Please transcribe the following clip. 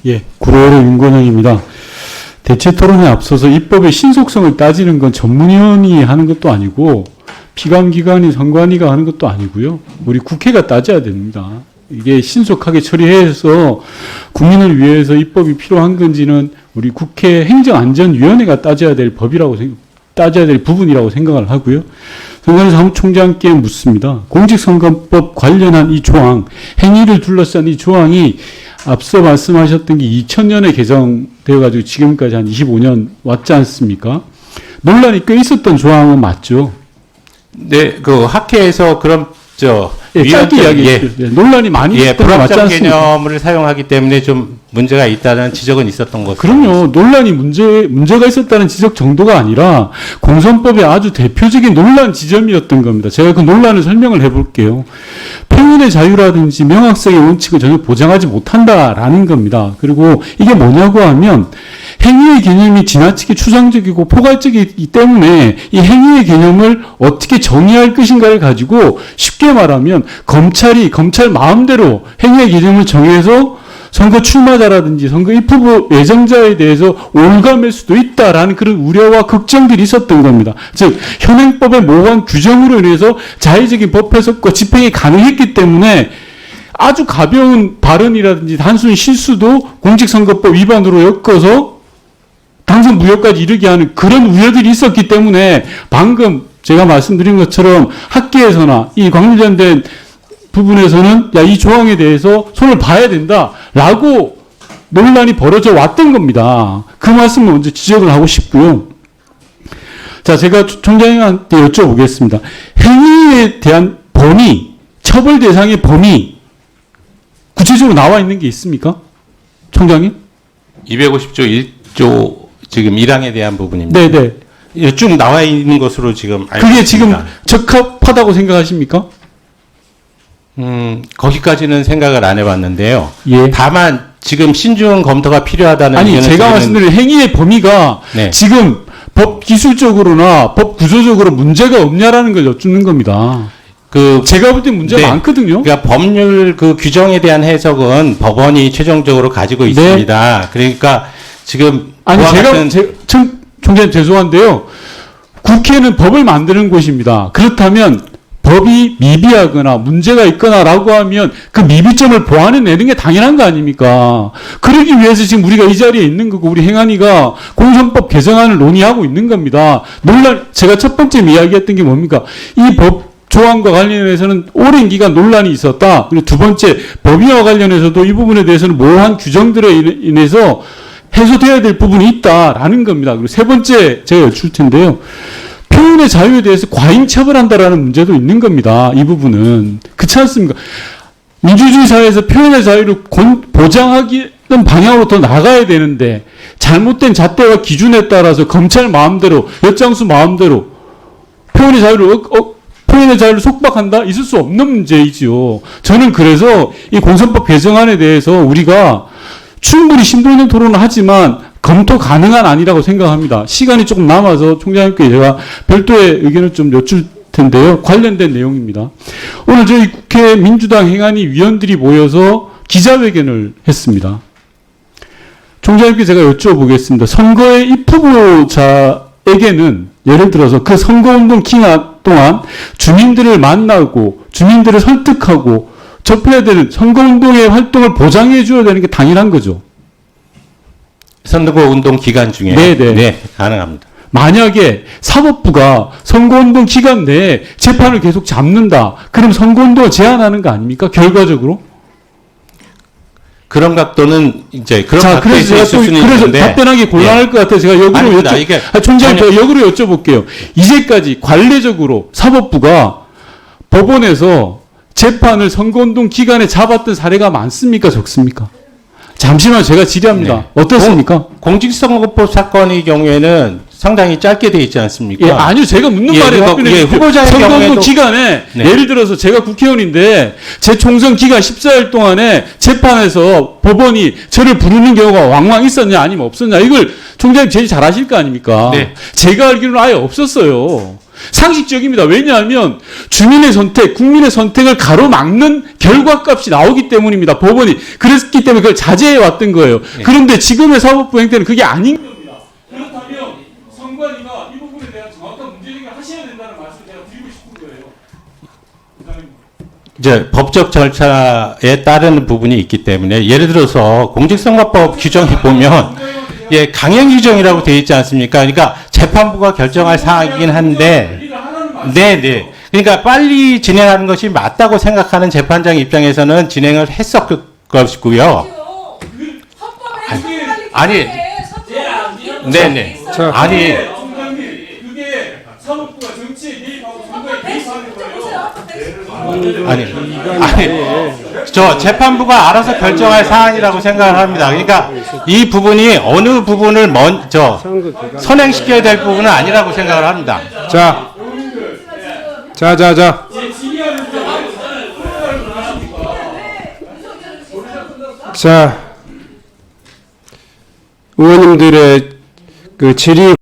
예, 구로의 윤건영입니다. 대체 토론에 앞서서 입법의 신속성을 따지는 건 전문위원이 하는 것도 아니고 피감기관이 선관위가 하는 것도 아니고요. 우리 국회가 따져야 됩니다. 이게 신속하게 처리해서 국민을 위해서 입법이 필요한 건지는 우리 국회 행정안전위원회가 따져야 될 부분이라고 생각을 하고요. 선관위 사무총장께 묻습니다. 공직선거법 관련한 이 조항, 행위를 둘러싼 이 조항이 앞서 말씀하셨던 게 2000년에 개정되어가지고 지금까지 한 25년 왔지 않습니까? 논란이 꽤 있었던 조항은 맞죠? 네, 그 학회에서 그럼 짧게 이야기해 주세요. 논란이 많이 있었던 거 맞지 불합리한 않습니까? 개념을 사용하기 때문에 좀 문제가 있다는 지적은 있었던 것으로. 그럼요. 논란이 문제가 있었다는 지적 정도가 아니라 공선법의 아주 대표적인 논란 지점이었던 겁니다. 제가 그 논란을 설명을 해볼게요. 표현의 자유라든지 명확성의 원칙을 전혀 보장하지 못한다라는 겁니다. 그리고 이게 뭐냐고 하면 행위의 개념이 지나치게 추상적이고 포괄적이기 때문에 이 행위의 개념을 어떻게 정의할 것인가를 가지고 쉽게 말하면 검찰 마음대로 행위의 개념을 정해서 선거 출마자라든지 선거 입후보 예정자에 대해서 올감할 수도 있다라는 그런 우려와 걱정들이 있었던 겁니다. 즉 현행법의 모호한 규정으로 인해서 자의적인 법 해석과 집행이 가능했기 때문에 아주 가벼운 발언이라든지 단순 실수도 공직선거법 위반으로 엮어서 당선 무효까지 이르게 하는 그런 우려들이 있었기 때문에 방금 제가 말씀드린 것처럼 학계에서나 이 관련된 부분에서는 이 조항에 대해서 손을 봐야 된다라고 논란이 벌어져 왔던 겁니다. 그 말씀을 먼저 지적을 하고 싶고요. 자, 제가 총장님한테 여쭤보겠습니다. 행위에 대한 범위, 처벌 대상의 범위 구체적으로 나와 있는 게 있습니까? 총장님? 250조 1조 지금 1항에 대한 부분입니다. 네네. 쭉 나와 있는 것으로 지금 알고 그게 있습니다. 지금 적합하다고 생각하십니까? 거기까지는 생각을 안 해봤는데요. 예. 다만 지금 신중 검토가 필요하다는 아니, 의견을 제가 드리는- 말씀드린 행위의 범위가 네. 지금 법 기술적으로나 법 구조적으로 문제가 없냐라는 걸 여쭙는 겁니다. 제가 볼 때 문제가 네. 많거든요. 그러니까 법률 그 규정에 대한 해석은 법원이 최종적으로 가지고 네. 있습니다. 그러니까 지금 아니, 그와 같은 총장님 죄송한데요. 국회는 법을 만드는 곳입니다. 그렇다면 법이 미비하거나 문제가 있거나라고 하면 그 미비점을 보완해내는 게 당연한 거 아닙니까? 그러기 위해서 지금 우리가 이 자리에 있는 거고 우리 행안위가 공선법 개정안을 논의하고 있는 겁니다. 제가 첫 번째 이야기했던 게 뭡니까? 이 법 조항과 관련해서는 오랜 기간 논란이 있었다. 그리고 두 번째 법위와 관련해서도 이 부분에 대해서는 모호한 규정들에 인해서 해소돼야 될 부분이 있다라는 겁니다. 그리고 세 번째 제가 여쭐 텐데요. 표현의 자유에 대해서 과잉 처벌한다라는 문제도 있는 겁니다. 이 부분은. 그렇지 않습니까? 민주주의 사회에서 표현의 자유를 보장하기 방향으로 더 나가야 되는데 잘못된 잣대와 기준에 따라서 검찰 마음대로, 엿장수 마음대로 표현의 자유를 속박한다? 있을 수 없는 문제이지요. 저는 그래서 이 공선법 개정안에 대해서 우리가 충분히 심도 있는 토론을 하지만 검토 가능한 아니라고 생각합니다. 시간이 조금 남아서 총장님께 제가 별도의 의견을 좀 여쭐 텐데요. 관련된 내용입니다. 오늘 저희 국회 민주당 행안위 위원들이 모여서 기자회견을 했습니다. 총장님께 제가 여쭤보겠습니다. 선거에 입후보자에게는 예를 들어서 그 선거운동 기간 동안 주민들을 만나고 주민들을 설득하고 접해야 되는 선거운동의 활동을 보장해 줘야 되는 게 당연한 거죠. 선거운동 기간 중에 네네. 네, 가능합니다. 만약에 사법부가 선거운동 기간 내에 재판을 계속 잡는다. 그럼 선거운동을 제한하는 거 아닙니까? 결과적으로? 그런 각도는 이제 그런 자, 각도에 그래서 제가 있을 또 수는 그래서 있는데 답변하기 곤란할 것 같아서 제가 역으로 아닙니다. 이게 총장님 전혀- 제가 역으로 여쭤볼게요. 이제까지 관례적으로 사법부가 법원에서 재판을 선거운동 기간에 잡았던 사례가 많습니까? 적습니까? 잠시만 제가 질의합니다. 네. 어떻습니까? 공직선거법 사건의 경우에는 상당히 짧게 돼 있지 않습니까? 예, 아니요. 제가 묻는 예, 말에 그거- 답변해 예, 주십시오. 후보자의 선거운동 경우에도- 기간에 네. 예를 들어서 제가 국회의원인데 제 총선 기간 14일 동안에 재판에서 법원이 저를 부르는 경우가 왕왕 있었냐 아니면 없었냐 이걸 총장님 제일 잘 아실 거 아닙니까? 네. 제가 알기로는 아예 없었어요. 상식적입니다. 왜냐하면 주민의 선택, 국민의 선택을 가로막는 결과값이 나오기 때문입니다. 법원이. 그랬기 때문에 그걸 자제해 왔던 거예요. 그런데 지금의 사법부 행태는 그게 아닌 겁니다. 그렇다면 선관위가 이 부분에 대한 정확한 문제제기를 하셔야 된다는 말씀을 제가 드리고 싶은 거예요. 이제 법적 절차에 따르는 부분이 있기 때문에 예를 들어서 공직선거법 규정에 보면 예, 강행 규정이라고 되어 있지 않습니까? 그러니까 재판부가 결정할 사항이긴 한데 네. 그러니까 빨리 진행하는 것이 맞다고 생각하는 재판장 입장에서는 진행을 했었을 것이고요. 아니, 네네. 자. 아니, 그게 사법부가 정치에 개입하고 선거에 개입하는 거예요. 아니, 저 재판부가 알아서 결정할 사안이라고 생각을 합니다. 그러니까 이 부분이 어느 부분을 먼저 선행시켜야 될 부분은 아니라고 생각을 합니다. 자, 자, 의원님들의 그 질의